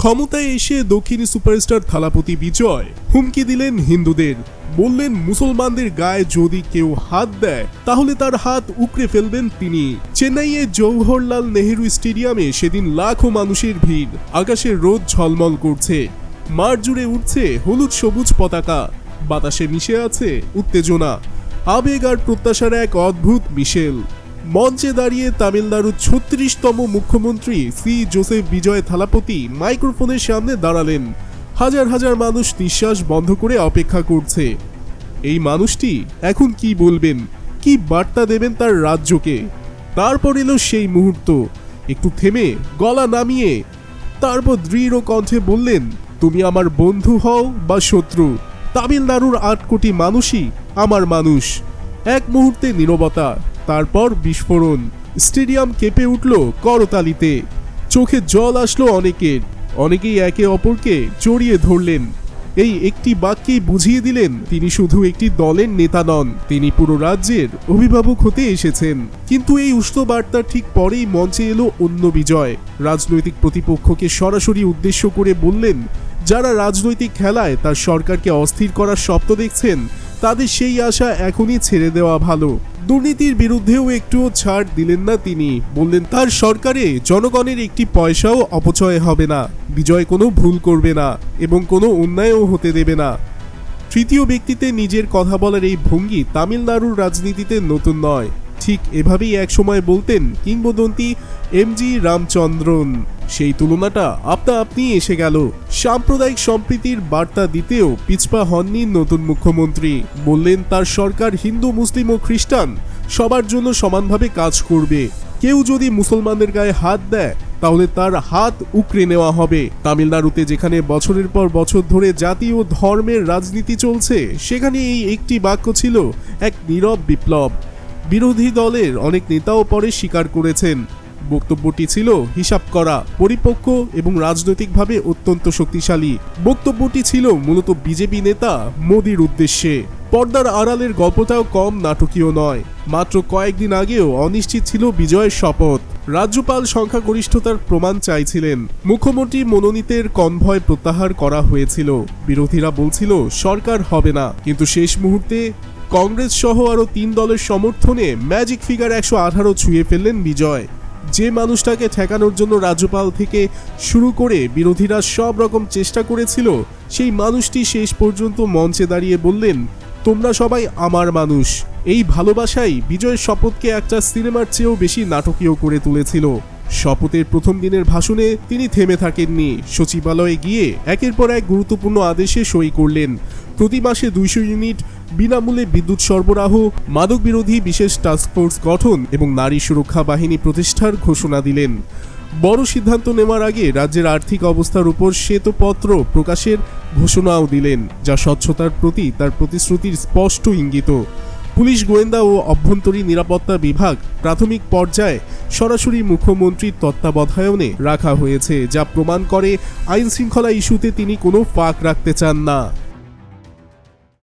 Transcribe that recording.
ক্ষমতায় এসে দক্ষিণী সুপারস্টার থালাপতি বিজয় হুমকি দিলেন হিন্দুদের। বললেন মুসলমানদের গায়ে যদি কেউ হাত দেয় তাহলে তার হাত উকড়ে ফেলবেন তিনি। চেন্নাইয়ের জওহরলাল নেহেরু স্টেডিয়ামে সেদিন লাখো মানুষের ভিড়। আকাশের রোদ ঝলমল করছে, মাঠ জুড়ে উঠছে হলুদ সবুজ পতাকা, বাতাসে মিশে আছে উত্তেজনা, আবেগ আর প্রত্যাশার এক অদ্ভুত মিশেল। মঞ্চে দাঁড়িয়ে তামিলনাড়ুর ৩৬তম মুখ্যমন্ত্রী সি জোসেফ বিজয় থালাপতি মাইক্রোফোনের সামনে দাঁড়ালেন। হাজার হাজার মানুষ নিঃশ্বাস বন্ধ করে অপেক্ষা করছে। এই মানুষটি এখন কি বলবেন, কি বার্তা দেবেন তার রাজ্যকে। তারপর এলো সেই মুহূর্ত। একটু থেমে গলা নামিয়ে তারপর দৃঢ় কণ্ঠে বললেন, তুমি আমার বন্ধু হও বা শত্রু, তামিলনাড়ুর ৮ কোটি মানুষই আমার মানুষ। এক মুহূর্তে নীরবতা, তারপর বিস্ফোরণ। স্টেডিয়াম কেঁপে উঠল করতালিতে। চোখে জল আসলো অনেকের। অনেকেই একে অপরকে জড়িয়ে ধরলেন। এই একটি বাক্যেই বুঝিয়ে দিলেন তিনি শুধু একটি দলের নেতা নন, তিনি পুরো রাজ্যের অভিভাবক হতে এসেছেন। কিন্তু এই উষ্ণ বার্তার ঠিক পরেই মঞ্চে এলো অন্য বিজয়। রাজনৈতিক প্রতিপক্ষকে সরাসরি উদ্দেশ্য করে বললেন, যারা রাজনৈতিক খেলায় তার সরকারকে অস্থির করার স্বপ্ন দেখছেন তাদের সেই আশা এখনই ছেড়ে দেওয়া ভালো। দুর্নীতির বিরুদ্ধেও একটুও ছাড় দিলেন না তিনি। বললেন তার সরকারে জনগণের একটি পয়সাও অপচয় হবে না, বিজয় কোনো ভুল করবে না এবং কোনো অন্যায়ও হতে দেবে না। তৃতীয় ব্যক্তিতে নিজের কথা বলার এই ভঙ্গি তামিলনাড়ুর রাজনীতিতে নতুন নয়। ঠিক এভাবেই একসময় বলতেন কিংবদন্তি এমজি রামচন্দ্রন। সেই তুলনাটা আপনি এসে গেল। সাম্প্রদায়িক সম্প্রীতির বার্তা দিতেও পিছপা হননি নতুন মুখ্যমন্ত্রী। বললেন তার সরকার হিন্দু, মুসলিম ও খ্রিস্টান সবার জন্য সমানভাবে কাজ করবে। কেউ যদি মুসলমানদের গায়ে হাত দেয় তাহলে তার হাত উকড়ে নেওয়া হবে। তামিলনাড়ুতে যেখানে বছরের পর বছর ধরে জাতি ও ধর্মের রাজনীতি চলছে, সেখানে এই একটি বাক্য ছিল এক নীরব বিপ্লব। বিরোধী দলের অনেক নেতাও পরে স্বীকার করেছেন বক্তব্যটি ছিল হিসাব করা, পরিপক্ক এবং রাজনৈতিকভাবে অত্যন্ত শক্তিশালী। বক্তব্যটি ছিল মূলত বিজেপি নেতা মোদির উদ্দেশ্যে। পর্দার আড়ালের গল্পটাও কম নাটকীয় নয়। মাত্র কয়েকদিন আগেও অনিশ্চিত ছিল বিজয়ের শপথ। রাজ্যপাল সংখ্যাগরিষ্ঠতার প্রমাণ চাইছিলেন। মুখ্যমন্ত্রী মনোনীতের কনভয় প্রত্যাহার করা হয়েছিল। বিরোধীরা বলছিল সরকার হবে না, কিন্তু শেষ মুহূর্তে কংগ্রেস সহ আরও ৩ দলের সমর্থনে ম্যাজিক ফিগার ১১৮ ছুঁয়ে ফেললেন বিজয়। যে মানুষটাকে ঠেকানোর জন্য রাজ্যপাল থেকে শুরু করে বিরোধীরা সব রকম চেষ্টা করেছিল, সেই মানুষটি শেষ পর্যন্ত মঞ্চে দাঁড়িয়ে বললেন, তোমরা সবাই আমার মানুষ। এই ভালোবাসাই বিজয়ের শপথকে একটা সিনেমার চেয়েও বেশি নাটকীয় করে তুলেছিল। শপথের প্রথম দিনের ভাষণে তিনি থেমে থাকেননি। সচিবালয়ে গিয়ে একের পর এক গুরুত্বপূর্ণ আদেশে সই করলেন। প্রতি মাসে ২০০ ইউনিট বিনামূল্যে বিদ্যুৎ সরবরাহ, মাদক বিরোধী বিশেষ টাস্কফোর্স গঠন এবং নারী সুরক্ষা বাহিনী প্রতিষ্ঠার ঘোষণা দিলেন। বড় সিদ্ধান্ত নেওয়ার আগে রাজ্যের আর্থিক অবস্থার উপর শ্বেতপত্র প্রকাশের ঘোষণাও দিলেন, যা স্বচ্ছতার প্রতি তার প্রতিশ্রুতির স্পষ্ট ইঙ্গিত। পুলিশ, গোয়েন্দা ও অভ্যন্তরীণ নিরাপত্তা বিভাগ প্রাথমিক পর্যায়ে সরাসরি মুখ্যমন্ত্রীর তত্ত্বাবধানে রাখা হয়েছে, যা প্রমাণ করে আইন শৃঙ্খলা ইস্যুতে তিনি কোনো ফাঁক রাখতে চান না।